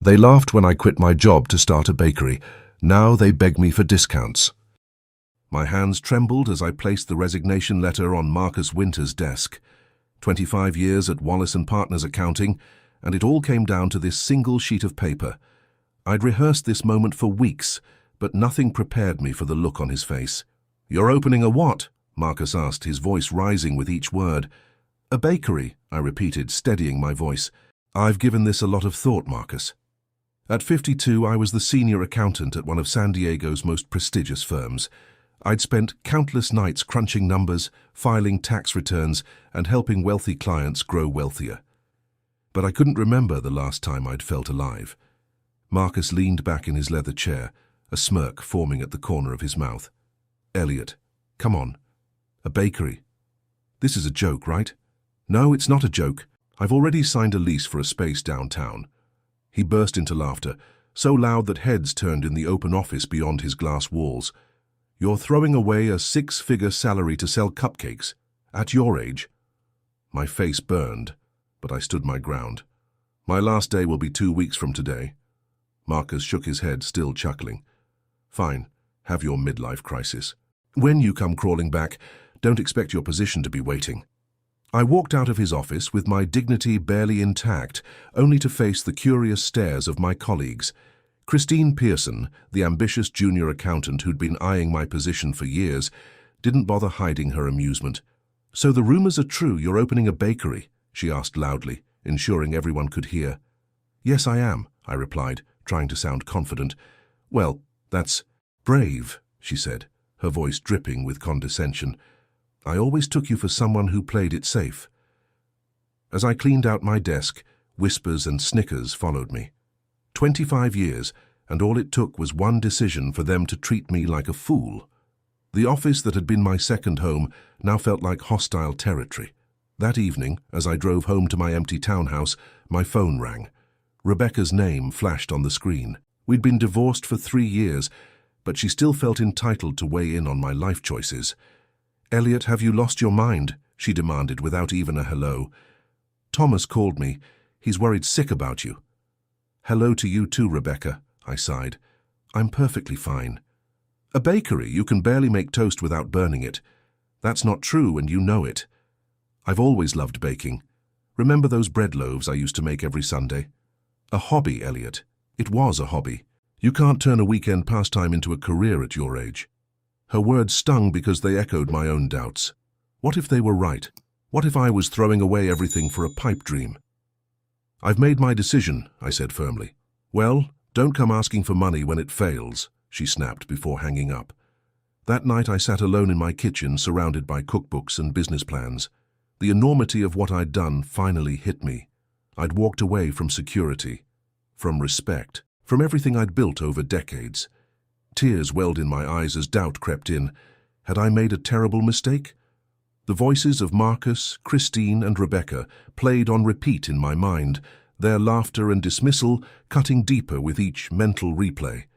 They laughed when I quit my job to start a bakery. Now they beg me for discounts. My hands trembled as I placed the resignation letter on Marcus Winter's desk. 25 years at Wallace & Partners Accounting, and it all came down to this single sheet of paper. I'd rehearsed this moment for weeks, but nothing prepared me for the look on his face. "You're opening a what?" Marcus asked, his voice rising with each word. "A bakery," I repeated, steadying my voice. "I've given this a lot of thought, Marcus." At 52, I was the senior accountant at one of San Diego's most prestigious firms. I'd spent countless nights crunching numbers, filing tax returns, and helping wealthy clients grow wealthier. But I couldn't remember the last time I'd felt alive. Marcus leaned back in his leather chair, a smirk forming at the corner of his mouth. "Elliot, come on. A bakery. This is a joke, right?" "No, it's not a joke. I've already signed a lease for a space downtown." He burst into laughter, so loud that heads turned in the open office beyond his glass walls. "You're throwing away a 6-figure salary to sell cupcakes? At your age?" My face burned, but I stood my ground. "My last day will be 2 weeks from today." Marcus shook his head, still chuckling. "Fine, have your midlife crisis. When you come crawling back, don't expect your position to be waiting." I walked out of his office with my dignity barely intact, only to face the curious stares of my colleagues. Christine Pearson, the ambitious junior accountant who'd been eyeing my position for years, didn't bother hiding her amusement. "So the rumors are true, you're opening a bakery?" she asked loudly, ensuring everyone could hear. "Yes, I am," I replied, trying to sound confident. "Well, that's brave," she said, her voice dripping with condescension. "I always took you for someone who played it safe." As I cleaned out my desk, whispers and snickers followed me. 25 years, and all it took was one decision for them to treat me like a fool. The office that had been my second home now felt like hostile territory. That evening, as I drove home to my empty townhouse, my phone rang. Rebecca's name flashed on the screen. We'd been divorced for 3 years, but she still felt entitled to weigh in on my life choices. "Elliot, have you lost your mind?" she demanded without even a hello. "Thomas called me. He's worried sick about you." "Hello to you too, Rebecca," I sighed. "I'm perfectly fine." "A bakery, you can barely make toast without burning it." "That's not true, and you know it." "I've always loved baking. Remember those bread loaves I used to make every Sunday?" "A hobby, Elliot. It was a hobby. You can't turn a weekend pastime into a career at your age." Her words stung because they echoed my own doubts. What if they were right? What if I was throwing away everything for a pipe dream? "I've made my decision," I said firmly. "Well, don't come asking for money when it fails," she snapped before hanging up. That night I sat alone in my kitchen, surrounded by cookbooks and business plans. The enormity of what I'd done finally hit me. I'd walked away from security, from respect, from everything I'd built over decades. Tears welled in my eyes as doubt crept in. Had I made a terrible mistake? The voices of Marcus, Christine, and Rebecca played on repeat in my mind, their laughter and dismissal cutting deeper with each mental replay.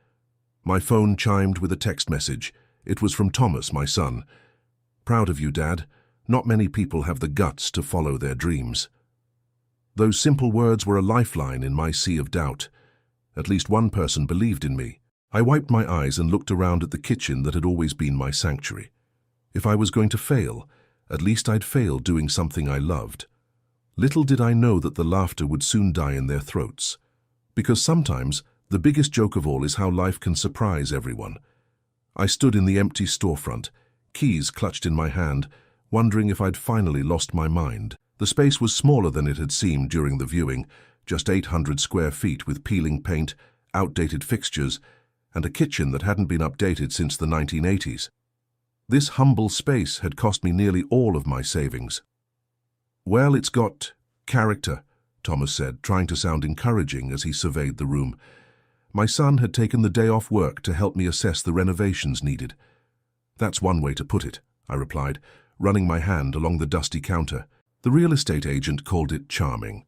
My phone chimed with a text message. It was from Thomas, my son. "Proud of you, Dad. Not many people have the guts to follow their dreams." Those simple words were a lifeline in my sea of doubt. At least one person believed in me. I wiped my eyes and looked around at the kitchen that had always been my sanctuary. If I was going to fail, at least I'd fail doing something I loved. Little did I know that the laughter would soon die in their throats. Because sometimes, the biggest joke of all is how life can surprise everyone. I stood in the empty storefront, keys clutched in my hand, wondering if I'd finally lost my mind. The space was smaller than it had seemed during the viewing, just 800 square feet with peeling paint, outdated fixtures, and a kitchen that hadn't been updated since the 1980s. This humble space had cost me nearly all of my savings. "Well, it's got character," Thomas said, trying to sound encouraging as he surveyed the room. My son had taken the day off work to help me assess the renovations needed. "That's one way to put it," I replied, running my hand along the dusty counter. The real estate agent called it charming.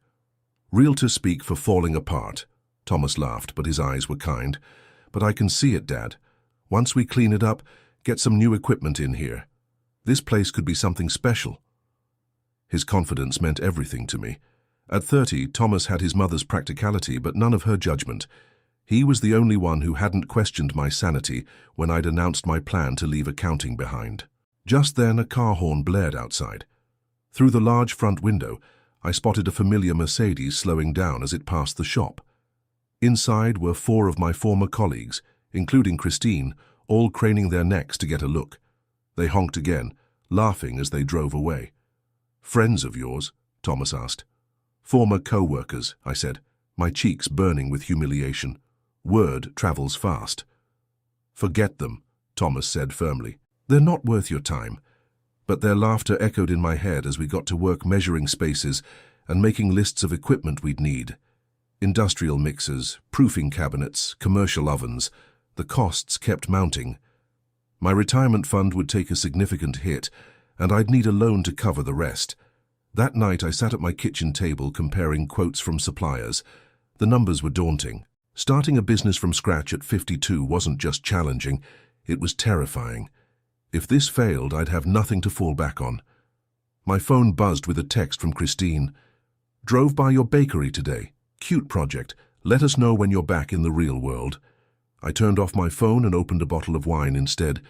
"Realtors speak for falling apart." Thomas laughed, but his eyes were kind. "But I can see it, Dad. Once we clean it up, get some new equipment in here. This place could be something special." His confidence meant everything to me. At 30, Thomas had his mother's practicality, but none of her judgment. He was the only one who hadn't questioned my sanity when I'd announced my plan to leave accounting behind. Just then, a car horn blared outside. Through the large front window, I spotted a familiar Mercedes slowing down as it passed the shop. Inside were 4 of my former colleagues, including Christine, all craning their necks to get a look. They honked again, laughing as they drove away. "Friends of yours?" Thomas asked. "Former co-workers," I said, my cheeks burning with humiliation. Word travels fast. "Forget them," Thomas said firmly. "They're not worth your time." But their laughter echoed in my head as we got to work measuring spaces and making lists of equipment we'd need. Industrial mixers, proofing cabinets, commercial ovens. The costs kept mounting. My retirement fund would take a significant hit, and I'd need a loan to cover the rest. That night I sat at my kitchen table comparing quotes from suppliers. The numbers were daunting. Starting a business from scratch at 52 wasn't just challenging, it was terrifying. If this failed, I'd have nothing to fall back on. My phone buzzed with a text from Christine. "Drove by your bakery today. Cute project. Let us know when you're back in the real world." I turned off my phone and opened a bottle of wine instead.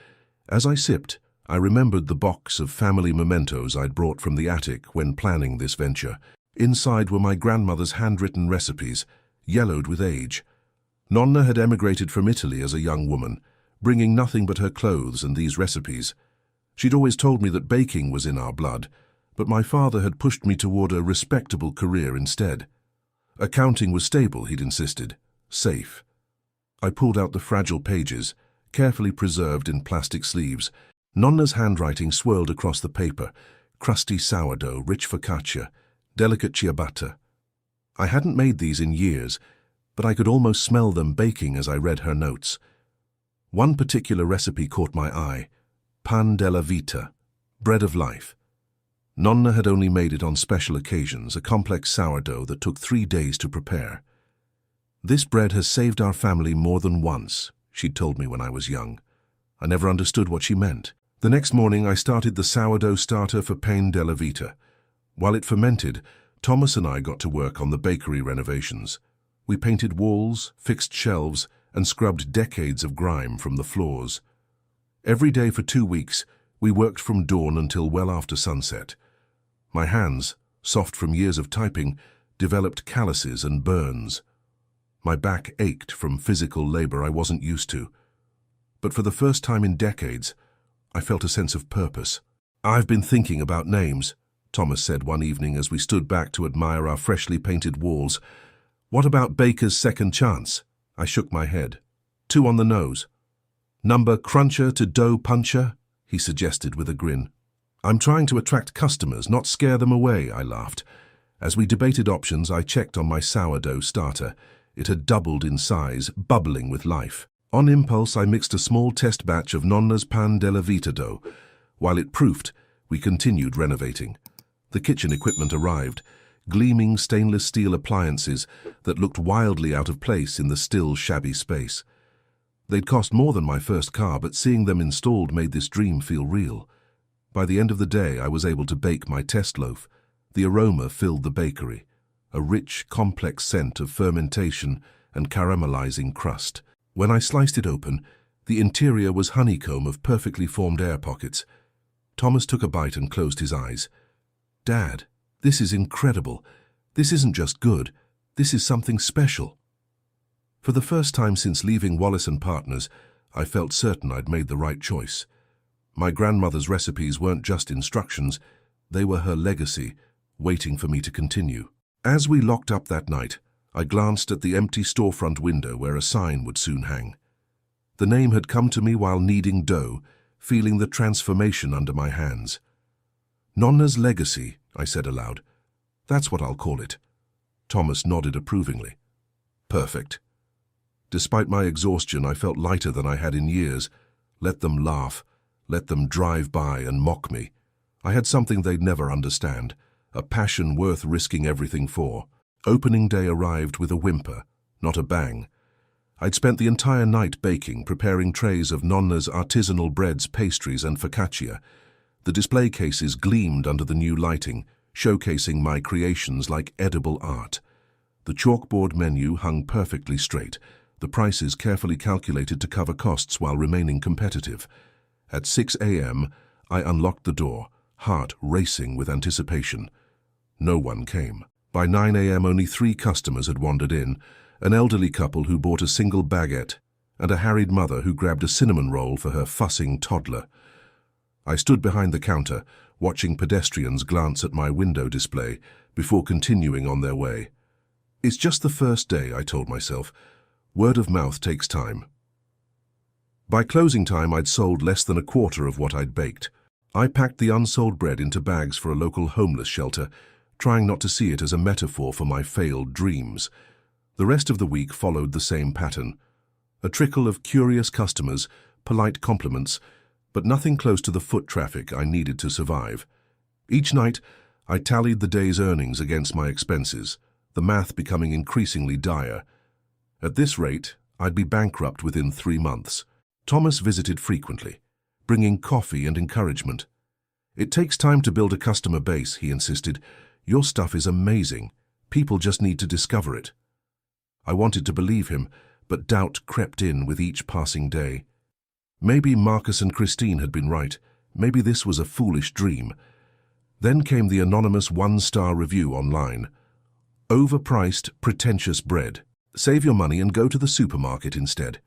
As I sipped, I remembered the box of family mementos I'd brought from the attic when planning this venture. Inside were my grandmother's handwritten recipes, yellowed with age. Nonna had emigrated from Italy as a young woman, bringing nothing but her clothes and these recipes. She'd always told me that baking was in our blood, but my father had pushed me toward a respectable career instead. Accounting was stable, he'd insisted. Safe. I pulled out the fragile pages, carefully preserved in plastic sleeves. Nonna's handwriting swirled across the paper, crusty sourdough, rich focaccia, delicate ciabatta. I hadn't made these in years, but I could almost smell them baking as I read her notes. One particular recipe caught my eye: pan della vita, bread of life. Nonna had only made it on special occasions, a complex sourdough that took 3 days to prepare. "This bread has saved our family more than once," she'd told me when I was young. I never understood what she meant. The next morning I started the sourdough starter for pan della vita. While it fermented, Thomas and I got to work on the bakery renovations. We painted walls, fixed shelves, and scrubbed decades of grime from the floors. Every day for 2 weeks, we worked from dawn until well after sunset. My hands, soft from years of typing, developed calluses and burns. My back ached from physical labor I wasn't used to. But for the first time in decades, I felt a sense of purpose. "I've been thinking about names," Thomas said one evening as we stood back to admire our freshly painted walls. "What about Baker's Second Chance?" I shook my head. "Too on the nose." "Number cruncher to dough puncher," he suggested with a grin. "I'm trying to attract customers, not scare them away," I laughed. As we debated options, I checked on my sourdough starter. It had doubled in size, bubbling with life. On impulse, I mixed a small test batch of Nonna's pan della vita dough. While it proofed, we continued renovating. The kitchen equipment arrived, gleaming stainless steel appliances that looked wildly out of place in the still, shabby space. They'd cost more than my first car, but seeing them installed made this dream feel real. By the end of the day, I was able to bake my test loaf. The aroma filled the bakery, a rich, complex scent of fermentation and caramelizing crust. When I sliced it open, the interior was honeycomb of perfectly formed air pockets. Thomas took a bite and closed his eyes. "Dad, this is incredible. This isn't just good. This is something special." For the first time since leaving Wallace & Partners, I felt certain I'd made the right choice. My grandmother's recipes weren't just instructions, they were her legacy, waiting for me to continue. As we locked up that night, I glanced at the empty storefront window where a sign would soon hang. The name had come to me while kneading dough, feeling the transformation under my hands. "Nonna's Legacy," I said aloud. "That's what I'll call it." Thomas nodded approvingly. "Perfect." Despite my exhaustion, I felt lighter than I had in years. Let them laugh, let them drive by and mock me. I had something they'd never understand, a passion worth risking everything for. Opening day arrived with a whimper, not a bang. I'd spent the entire night baking, preparing trays of Nonna's artisanal breads, pastries, and focaccia. The display cases gleamed under the new lighting, showcasing my creations like edible art. The chalkboard menu hung perfectly straight, the prices carefully calculated to cover costs while remaining competitive. At 6 a.m., I unlocked the door, heart racing with anticipation. No one came. By 9 a.m. only 3 customers had wandered in, an elderly couple who bought a single baguette, and a harried mother who grabbed a cinnamon roll for her fussing toddler. I stood behind the counter, watching pedestrians glance at my window display before continuing on their way. It's just the first day, I told myself. Word of mouth takes time. By closing time, I'd sold less than a quarter of what I'd baked. I packed the unsold bread into bags for a local homeless shelter, trying not to see it as a metaphor for my failed dreams. The rest of the week followed the same pattern. A trickle of curious customers, polite compliments, but nothing close to the foot traffic I needed to survive. Each night, I tallied the day's earnings against my expenses, the math becoming increasingly dire. At this rate, I'd be bankrupt within 3 months. Thomas visited frequently, bringing coffee and encouragement. It takes time to build a customer base, he insisted. Your stuff is amazing. People just need to discover it. I wanted to believe him, but doubt crept in with each passing day. Maybe Marcus and Christine had been right. Maybe this was a foolish dream. Then came the anonymous 1-star review online. Overpriced, pretentious bread. Save your money and go to the supermarket instead.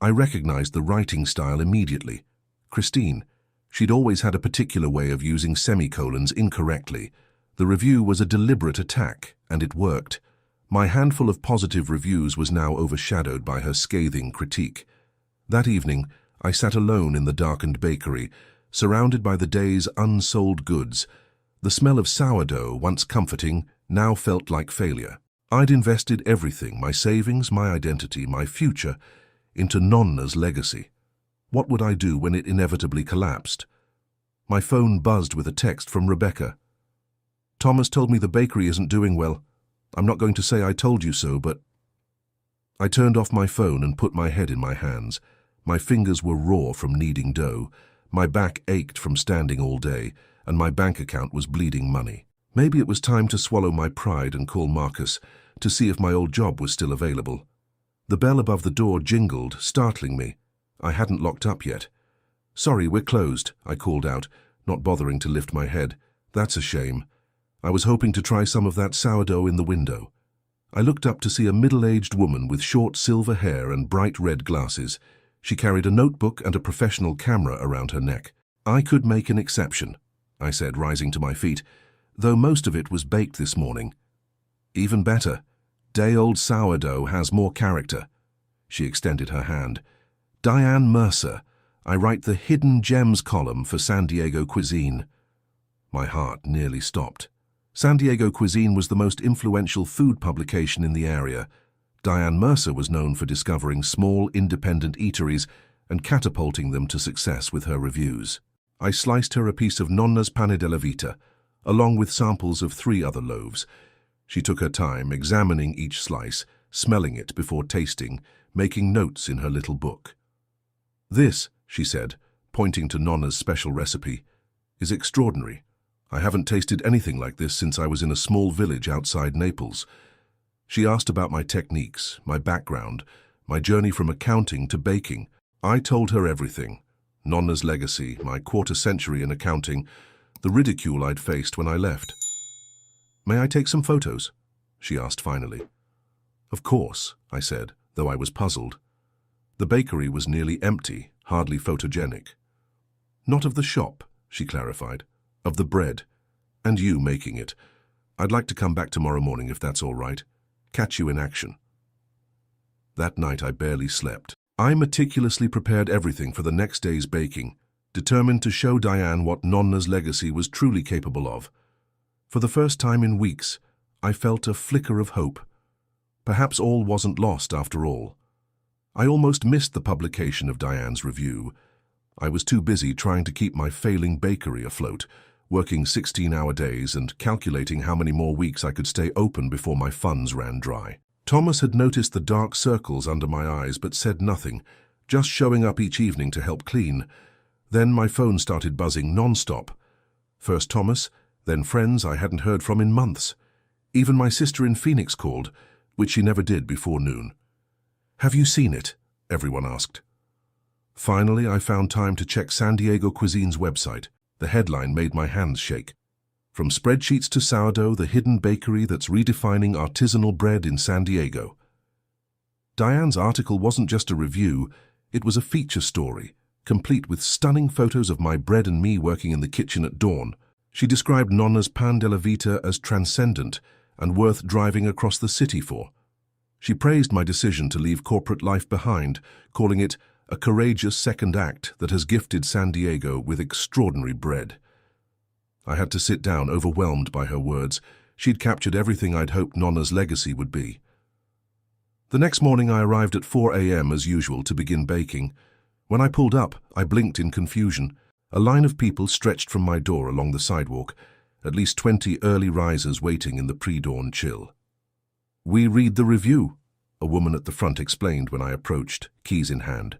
I recognized the writing style immediately. Christine. She'd always had a particular way of using semicolons incorrectly. The review was a deliberate attack, and it worked. My handful of positive reviews was now overshadowed by her scathing critique. That evening, I sat alone in the darkened bakery, surrounded by the day's unsold goods. The smell of sourdough, once comforting, now felt like failure. I'd invested everything, my savings, my identity, my future, into Nonna's legacy. What would I do when it inevitably collapsed? My phone buzzed with a text from Rebecca. Thomas told me the bakery isn't doing well. I'm not going to say I told you so, but... I turned off my phone and put my head in my hands. My fingers were raw from kneading dough. My back ached from standing all day, and my bank account was bleeding money. Maybe it was time to swallow my pride and call Marcus to see if my old job was still available. The bell above the door jingled, startling me. I hadn't locked up yet. Sorry, we're closed, I called out, not bothering to lift my head. That's a shame. I was hoping to try some of that sourdough in the window. I looked up to see a middle-aged woman with short silver hair and bright red glasses. She carried a notebook and a professional camera around her neck. I could make an exception, I said, rising to my feet, though most of it was baked this morning. Even better, day-old sourdough has more character. She extended her hand. Diane Mercer. I write the Hidden Gems column for San Diego Cuisine. My heart nearly stopped. San Diego Cuisine was the most influential food publication in the area. Diane Mercer was known for discovering small, independent eateries and catapulting them to success with her reviews. I sliced her a piece of Nonna's pane della vita, along with samples of 3 other loaves. She took her time, examining each slice, smelling it before tasting, making notes in her little book. This, she said, pointing to Nonna's special recipe, is extraordinary. I haven't tasted anything like this since I was in a small village outside Naples. She asked about my techniques, my background, my journey from accounting to baking. I told her everything. Nonna's legacy, my quarter-century in accounting, the ridicule I'd faced when I left. May I take some photos? She asked finally. Of course, I said, though I was puzzled. The bakery was nearly empty, hardly photogenic. Not of the shop, she clarified. Of the bread, and you making it. I'd like to come back tomorrow morning if that's all right. Catch you in action. That night I barely slept. I meticulously prepared everything for the next day's baking, determined to show Diane what Nonna's legacy was truly capable of. For the first time in weeks, I felt a flicker of hope. Perhaps all wasn't lost after all. I almost missed the publication of Diane's review. I was too busy trying to keep my failing bakery afloat, working 16-hour days and calculating how many more weeks I could stay open before my funds ran dry. Thomas had noticed the dark circles under my eyes but said nothing, just showing up each evening to help clean. Then my phone started buzzing non-stop. First Thomas, Then friends I hadn't heard from in months. Even my sister in Phoenix called, which she never did before noon. "Have you seen it?" everyone asked. Finally, I found time to check San Diego Cuisine's website. The headline made my hands shake. From spreadsheets to sourdough, the hidden bakery that's redefining artisanal bread in San Diego. Diane's article wasn't just a review, it was a feature story, complete with stunning photos of my bread and me working in the kitchen at dawn. She described Nonna's Pan della Vita as transcendent and worth driving across the city for. She praised my decision to leave corporate life behind, calling it a courageous second act that has gifted San Diego with extraordinary bread. I had to sit down, overwhelmed by her words. She'd captured everything I'd hoped Nonna's legacy would be. The next morning I arrived at 4 a.m. as usual to begin baking. When I pulled up, I blinked in confusion. A line of people stretched from my door along the sidewalk, at least 20 early risers waiting in the pre-dawn chill. "We read the review," a woman at the front explained when I approached, keys in hand.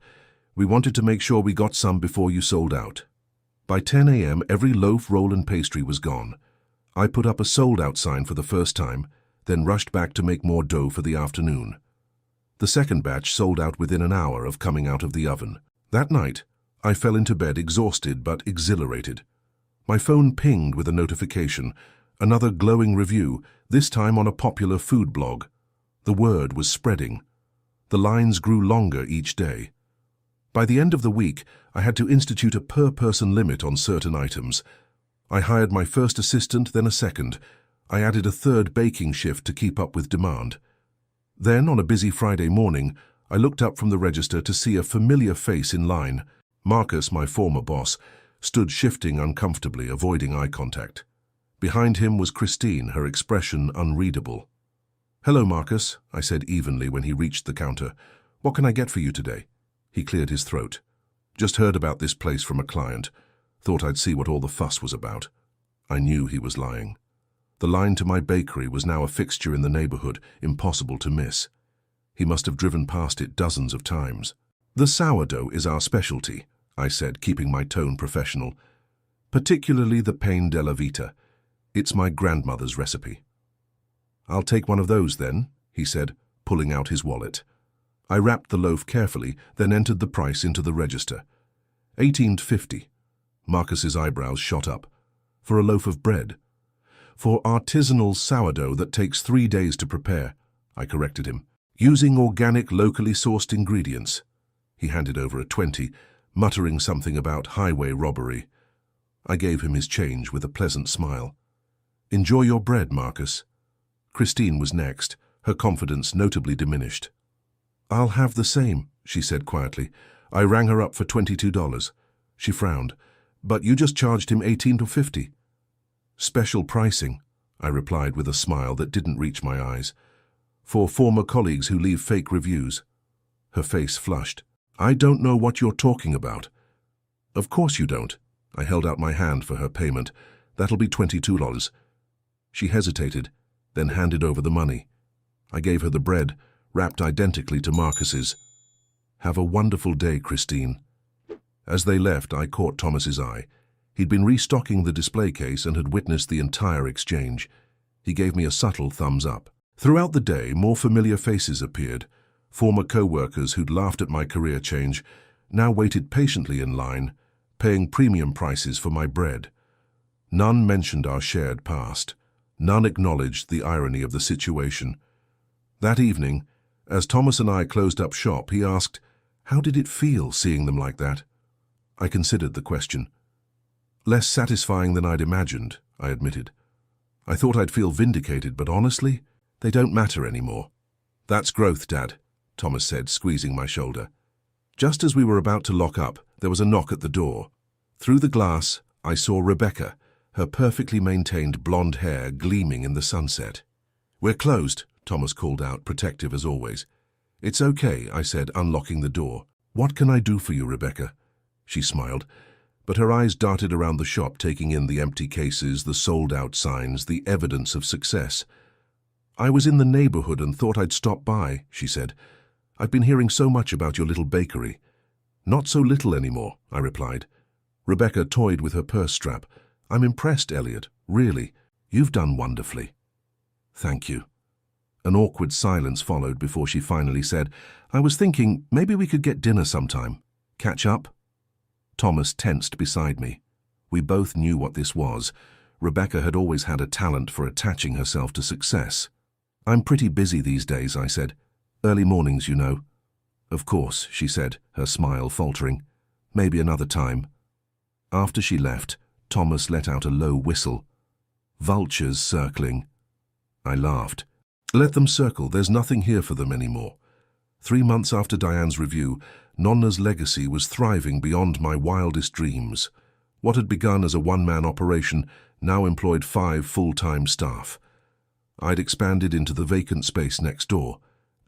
"We wanted to make sure we got some before you sold out." By 10 a.m. every loaf, roll and pastry was gone. I put up a sold-out sign for the first time, then rushed back to make more dough for the afternoon. The second batch sold out within an hour of coming out of the oven. That night, I fell into bed exhausted but exhilarated. My phone pinged with a notification, another glowing review, this time on a popular food blog. The word was spreading. The lines grew longer each day. By the end of the week, I had to institute a per-person limit on certain items. I hired my first assistant, then a second. I added a third baking shift to keep up with demand. Then, on a busy Friday morning, I looked up from the register to see a familiar face in line. Marcus, my former boss, stood shifting uncomfortably, avoiding eye contact. Behind him was Christine, her expression unreadable. "Hello, Marcus," I said evenly when he reached the counter. "What can I get for you today?" He cleared his throat. "Just heard about this place from a client. Thought I'd see what all the fuss was about." I knew he was lying. The line to my bakery was now a fixture in the neighborhood, impossible to miss. He must have driven past it dozens of times. "The sourdough is our specialty," I said, keeping my tone professional. "Particularly the Pan della Vita. It's my grandmother's recipe." "I'll take one of those then," he said, pulling out his wallet. I wrapped the loaf carefully, then entered the price into the register. $18.50. Marcus's eyebrows shot up. "For a loaf of bread?" "For artisanal sourdough that takes 3 days to prepare," I corrected him. "Using organic, locally sourced ingredients." He handed over a 20, muttering something about highway robbery. I gave him his change with a pleasant smile. "Enjoy your bread, Marcus." Christine was next, her confidence notably diminished. "I'll have the same," she said quietly. I rang her up for $22. She frowned. "But you just charged him $18.50. "Special pricing," I replied with a smile that didn't reach my eyes. "For former colleagues who leave fake reviews." Her face flushed. "I don't know what you're talking about." "Of course you don't." I held out my hand for her payment. "That'll be $22. She hesitated, then handed over the money. I gave her the bread, wrapped identically to Marcus's. "Have a wonderful day, Christine." As they left, I caught Thomas's eye. He'd been restocking the display case and had witnessed the entire exchange. He gave me a subtle thumbs up. Throughout the day, more familiar faces appeared. Former co-workers who'd laughed at my career change now waited patiently in line, paying premium prices for my bread. None mentioned our shared past. None acknowledged the irony of the situation. That evening, as Thomas and I closed up shop, he asked, "How did it feel seeing them like that?" I considered the question. "Less satisfying than I'd imagined," I admitted. "I thought I'd feel vindicated, but honestly, they don't matter anymore." "That's growth, Dad," Thomas said, squeezing my shoulder. Just as we were about to lock up, there was a knock at the door. Through the glass, I saw Rebecca, her perfectly maintained blonde hair gleaming in the sunset. "We're closed," Thomas called out, protective as always. "It's okay," I said, unlocking the door. "What can I do for you, Rebecca?" She smiled, but her eyes darted around the shop, taking in the empty cases, the sold-out signs, the evidence of success. "I was in the neighborhood and thought I'd stop by," she said. "I've been hearing so much about your little bakery." "Not so little anymore," I replied. Rebecca toyed with her purse strap. "I'm impressed, Elliot. Really, you've done wonderfully. Thank you. An awkward silence followed before she finally said, I was thinking maybe we could get dinner sometime. Catch up? Thomas tensed beside me. We both knew what this was. Rebecca had always had a talent for attaching herself to success. I'm pretty busy these days, I said. Early mornings, you know. Of course, she said, her smile faltering. Maybe another time. After she left, Thomas let out a low whistle. Vultures circling. I laughed. Let them circle, there's nothing here for them anymore. 3 months after Diane's review, Nonna's legacy was thriving beyond my wildest dreams. What had begun as a one-man operation now employed 5 full-time staff. I'd expanded into the vacant space next door,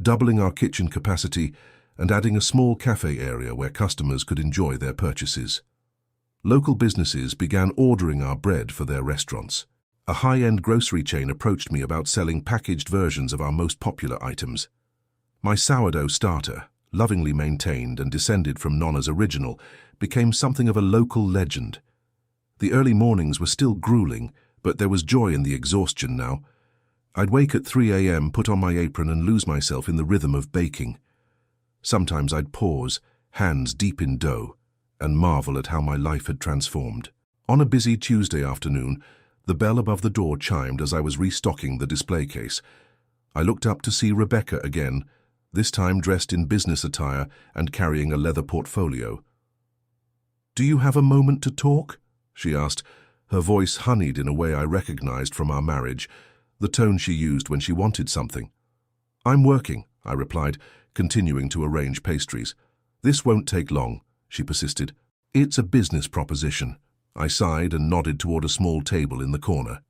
doubling our kitchen capacity and adding a small cafe area where customers could enjoy their purchases. Local businesses began ordering our bread for their restaurants. A high-end grocery chain approached me about selling packaged versions of our most popular items. My sourdough starter, lovingly maintained and descended from Nonna's original, became something of a local legend. The early mornings were still grueling, but there was joy in the exhaustion now. I'd wake at 3 a.m., put on my apron and lose myself in the rhythm of baking. Sometimes I'd pause, hands deep in dough, and marvel at how my life had transformed. On a busy Tuesday afternoon, the bell above the door chimed as I was restocking the display case. I looked up to see Rebecca again, this time dressed in business attire and carrying a leather portfolio. "Do you have a moment to talk?" she asked, her voice honeyed in a way I recognized from our marriage, the tone she used when she wanted something. "I'm working," I replied, continuing to arrange pastries. "This won't take long," she persisted. "It's a business proposition." I sighed and nodded toward a small table in the corner.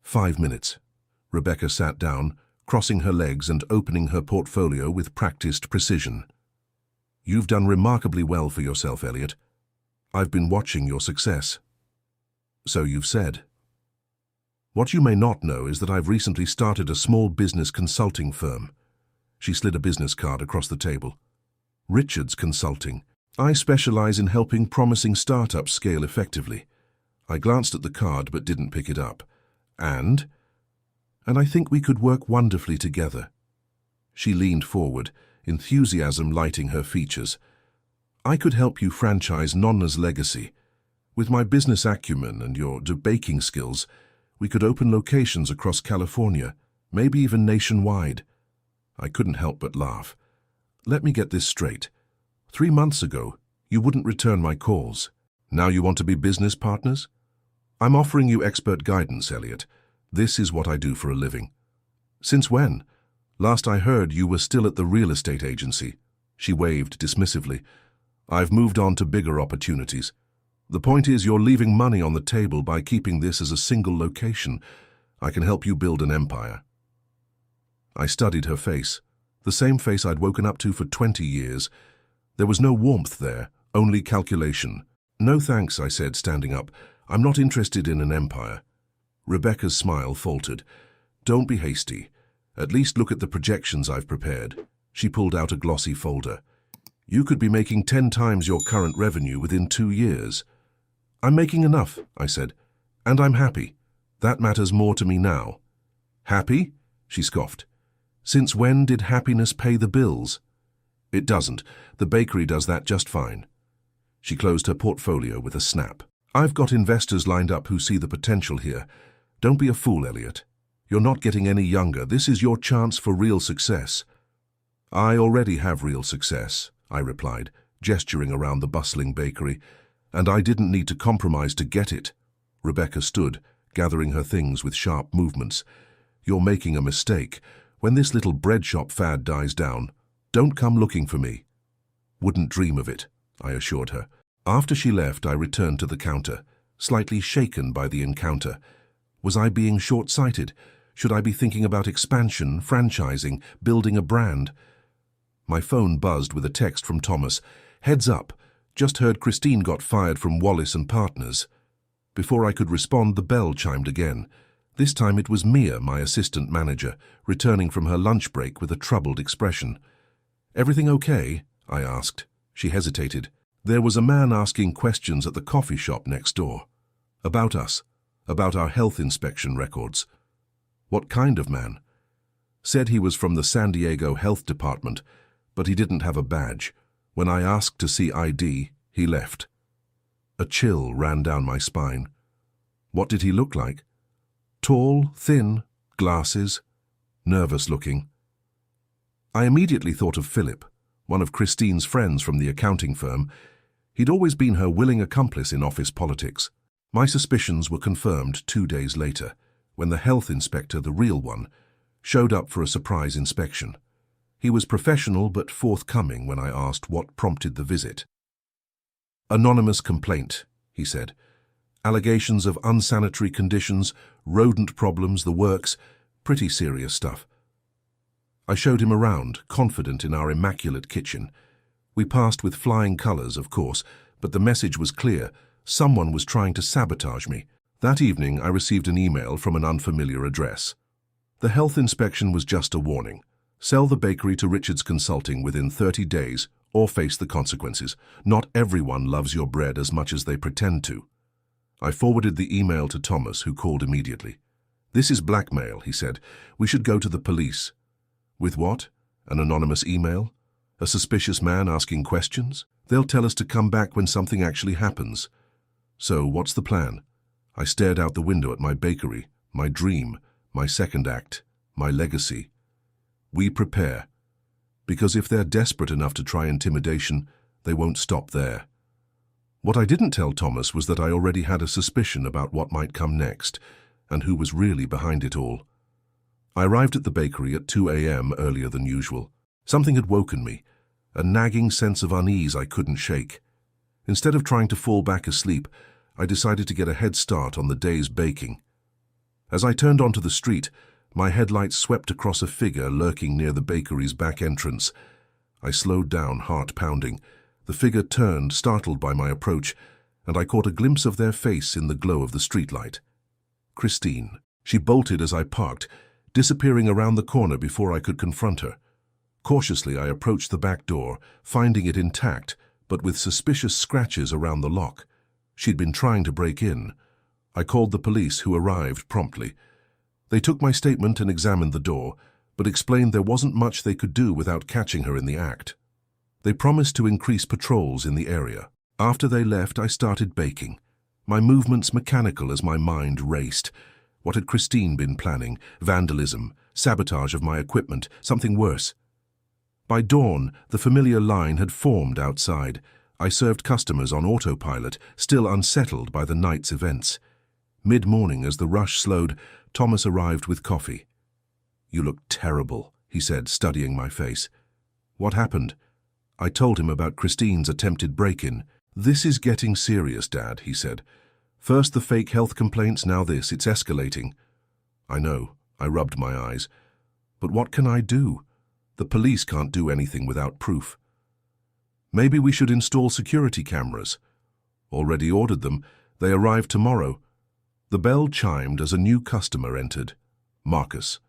5 minutes. Rebecca sat down, crossing her legs and opening her portfolio with practiced precision. "You've done remarkably well for yourself, Elliot. I've been watching your success." "So you've said." "What you may not know is that I've recently started a small business consulting firm." She slid a business card across the table. "Richards Consulting. I specialize in helping promising startups scale effectively." I glanced at the card but didn't pick it up. And I think we could work wonderfully together." She leaned forward, enthusiasm lighting her features. "I could help you franchise Nonna's legacy. With my business acumen and your baking skills, we could open locations across California, maybe even nationwide." I couldn't help but laugh. "Let me get this straight. 3 months ago, you wouldn't return my calls. Now you want to be business partners? I'm offering you expert guidance, Elliot. This is what I do for a living." "Since when? Last I heard, you were still at the real estate agency." She waved dismissively. "I've moved on to bigger opportunities. The point is, you're leaving money on the table by keeping this as a single location. I can help you build an empire." I studied her face, the same face I'd woken up to for 20 years. There was no warmth there, only calculation. "No thanks," I said, standing up. "I'm not interested in an empire." Rebecca's smile faltered. "Don't be hasty. At least look at the projections I've prepared." She pulled out a glossy folder. "You could be making 10 times your current revenue within 2 years." "I'm making enough," I said. "And I'm happy. That matters more to me now." "Happy?" she scoffed. "Since when did happiness pay the bills?" "It doesn't. The bakery does that just fine." She closed her portfolio with a snap. "I've got investors lined up who see the potential here. Don't be a fool, Elliot. You're not getting any younger. This is your chance for real success." "I already have real success," I replied, gesturing around the bustling bakery, "and I didn't need to compromise to get it." Rebecca stood, gathering her things with sharp movements. "You're making a mistake. When this little bread shop fad dies down, don't come looking for me." "Wouldn't dream of it," I assured her. After she left, I returned to the counter, slightly shaken by the encounter. Was I being short-sighted? Should I be thinking about expansion, franchising, building a brand? My phone buzzed with a text from Thomas. "Heads up, just heard Christine got fired from Wallace and Partners." Before I could respond, the bell chimed again. This time it was Mia, my assistant manager, returning from her lunch break with a troubled expression. "Everything okay?" I asked. She hesitated. "There was a man asking questions at the coffee shop next door. About us. about our health inspection records. What kind of man? Said he was from the San Diego Health Department, but he didn't have a badge. When I asked to see ID, he left. A chill ran down my spine. What did he look like? Tall, thin, glasses, nervous-looking. I immediately thought of Philip, one of Christine's friends from the accounting firm. He'd always been her willing accomplice in office politics. My suspicions were confirmed 2 days later, when the health inspector, the real one, showed up for a surprise inspection. He was professional but forthcoming when I asked what prompted the visit. Anonymous complaint, he said. Allegations of unsanitary conditions, rodent problems, the works, pretty serious stuff. I showed him around, confident in our immaculate kitchen. We passed with flying colors, of course, but the message was clear. Someone was trying to sabotage me. That evening, I received an email from an unfamiliar address. The health inspection was just a warning. Sell the bakery to Richards Consulting within 30 days or face the consequences. Not everyone loves your bread as much as they pretend to. I forwarded the email to Thomas, who called immediately. This is blackmail, he said. We should go to the police. With what? An anonymous email? A suspicious man asking questions? They'll tell us to come back when something actually happens. So, what's the plan? I stared out the window at my bakery, my dream, my second act, my legacy. We prepare. Because if they're desperate enough to try intimidation, they won't stop there. What I didn't tell Thomas was that I already had a suspicion about what might come next, and who was really behind it all. I arrived at the bakery at 2 a.m. earlier than usual. Something had woken me, a nagging sense of unease I couldn't shake. Instead of trying to fall back asleep, I decided to get a head start on the day's baking. As I turned onto the street, my headlights swept across a figure lurking near the bakery's back entrance. I slowed down, heart pounding. The figure turned, startled by my approach, and I caught a glimpse of their face in the glow of the streetlight. Christine. She bolted as I parked, disappearing around the corner before I could confront her. Cautiously, I approached the back door, finding it intact, but with suspicious scratches around the lock. She'd been trying to break in. I called the police, who arrived promptly. They took my statement and examined the door, but explained there wasn't much they could do without catching her in the act. They promised to increase patrols in the area. After they left, I started baking, my movements mechanical as my mind raced. What had Christine been planning? Vandalism, sabotage of my equipment, something worse. By dawn, the familiar line had formed outside. I served customers on autopilot, still unsettled by the night's events. Mid-morning, as the rush slowed, Thomas arrived with coffee. "You look terrible," he said, studying my face. "What happened?" I told him about Christine's attempted break-in. "This is getting serious, Dad," he said. "First the fake health complaints, now this. It's escalating." "I know." I rubbed my eyes. "But what can I do? The police can't do anything without proof." "Maybe we should install security cameras." "Already ordered them. They arrive tomorrow." The bell chimed as a new customer entered. Marcus.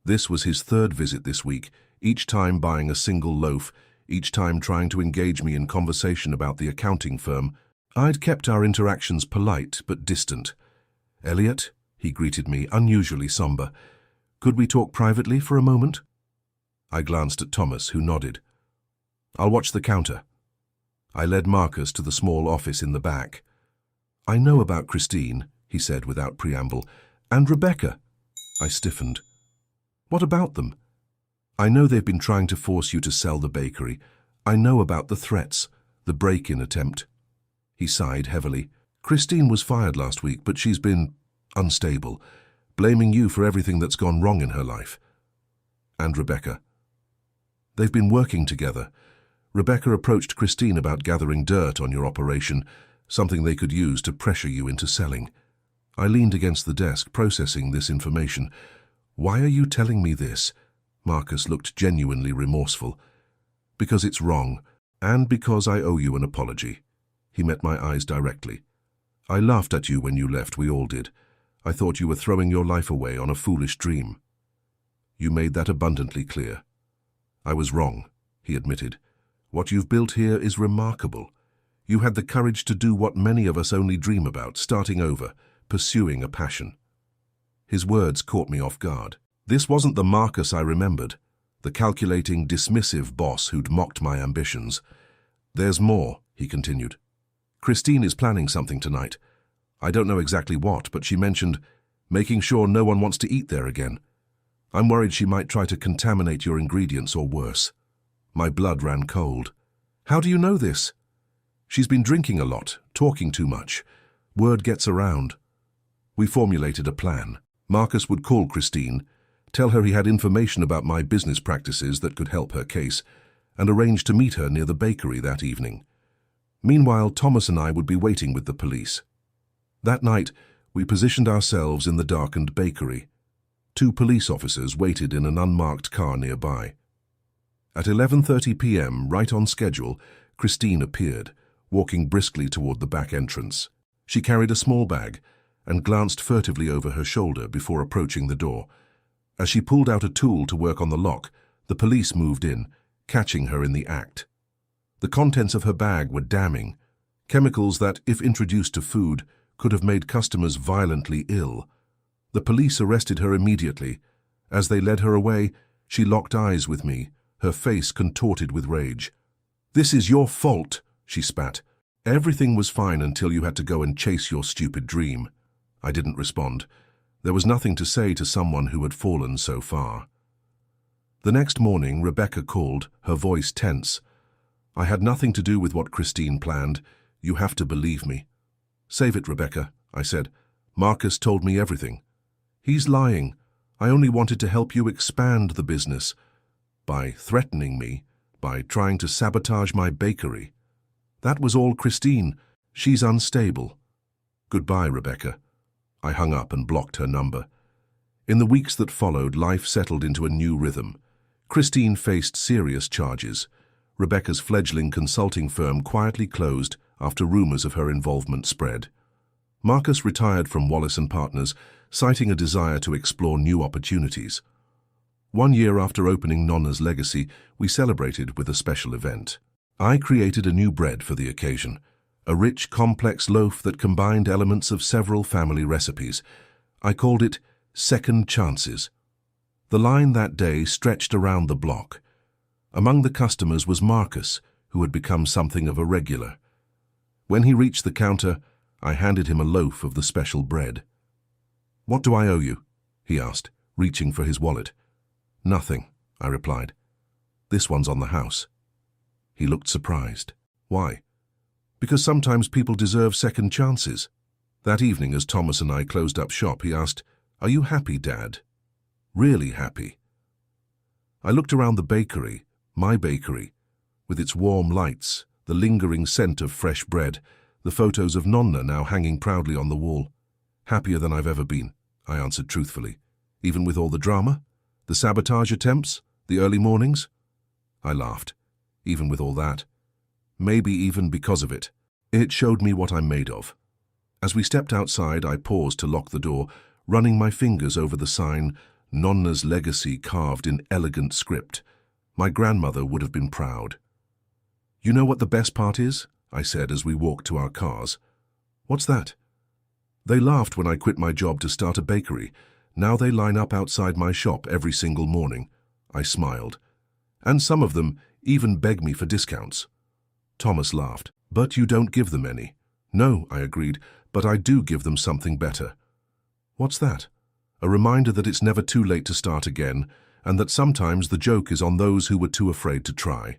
This was his third visit this week, each time buying a single loaf, each time trying to engage me in conversation about the accounting firm. I'd kept our interactions polite but distant. "Elliot," he greeted me, unusually somber. "Could we talk privately for a moment?" I glanced at Thomas, who nodded. "I'll watch the counter." I led Marcus to the small office in the back. "I know about Christine," he said without preamble. "And Rebecca." I stiffened. "What about them?" "I know they've been trying to force you to sell the bakery. I know about the threats, the break-in attempt." He sighed heavily. "Christine was fired last week, but she's been unstable, blaming you for everything that's gone wrong in her life." "And Rebecca?" "They've been working together. Rebecca approached Christine about gathering dirt on your operation, something they could use to pressure you into selling." I leaned against the desk, processing this information. "Why are you telling me this?" Marcus looked genuinely remorseful. "Because it's wrong, and because I owe you an apology." He met my eyes directly. "I laughed at you when you left, we all did. I thought you were throwing your life away on a foolish dream." "You made that abundantly clear." "I was wrong," he admitted. "What you've built here is remarkable. You had the courage to do what many of us only dream about, starting over, pursuing a passion. His words caught me off guard. This wasn't the Marcus I remembered, the calculating, dismissive boss who'd mocked my ambitions. "There's more," he continued. "Christine is planning something tonight. I don't know exactly what, but she mentioned making sure no one wants to eat there again. I'm worried she might try to contaminate your ingredients or worse." My blood ran cold. "How do you know this?" "She's been drinking a lot, talking too much. Word gets around." We formulated a plan. Marcus would call Christine, tell her he had information about my business practices that could help her case, and arrange to meet her near the bakery that evening. Meanwhile, Thomas and I would be waiting with the police. That night, we positioned ourselves in the darkened bakery. 2 police officers waited in an unmarked car nearby. At 11:30 p.m., right on schedule, Christine appeared, walking briskly toward the back entrance. She carried a small bag and glanced furtively over her shoulder before approaching the door. As she pulled out a tool to work on the lock, the police moved in, catching her in the act. The contents of her bag were damning, chemicals that, if introduced to food, could have made customers violently ill. The police arrested her immediately. As they led her away, she locked eyes with me, her face contorted with rage. "This is your fault," she spat. "Everything was fine until you had to go and chase your stupid dream." I didn't respond. There was nothing to say to someone who had fallen so far. The next morning, Rebecca called, her voice tense. "I had nothing to do with what Christine planned. You have to believe me." "Save it, Rebecca," I said. "Marcus told me everything." "He's lying. I only wanted to help you expand the business. By threatening me, by trying to sabotage my bakery. That was all Christine. She's unstable." "Goodbye, Rebecca." I hung up and blocked her number. In the weeks that followed, life settled into a new rhythm. Christine faced serious charges. Rebecca's fledgling consulting firm quietly closed after rumors of her involvement spread. Marcus retired from Wallace & Partners, citing a desire to explore new opportunities. 1 year after opening Nonna's Legacy, we celebrated with a special event. I created a new bread for the occasion, a rich, complex loaf that combined elements of several family recipes. I called it Second Chances. The line that day stretched around the block. Among the customers was Marcus, who had become something of a regular. When he reached the counter, I handed him a loaf of the special bread. "What do I owe you?" he asked, reaching for his wallet. "Nothing," I replied. "This one's on the house." He looked surprised. "Why?" "Because sometimes people deserve second chances." That evening, as Thomas and I closed up shop, he asked, "Are you happy, Dad?" "Really happy." I looked around the bakery, my bakery, with its warm lights, the lingering scent of fresh bread, the photos of Nonna now hanging proudly on the wall. "Happier than I've ever been," I answered truthfully. "Even with all the drama? The sabotage attempts? The early mornings?" I laughed. "Even with all that. Maybe even because of it. It showed me what I'm made of." As we stepped outside, I paused to lock the door, running my fingers over the sign, Nonna's Legacy, carved in elegant script. My grandmother would have been proud. "You know what the best part is?" I said as we walked to our cars. "What's that?" "They laughed when I quit my job to start a bakery. Now they line up outside my shop every single morning." I smiled. "And some of them even beg me for discounts." Thomas laughed. "But you don't give them any." "No," I agreed, "but I do give them something better." "What's that?" "A reminder that it's never too late to start again, and that sometimes the joke is on those who were too afraid to try."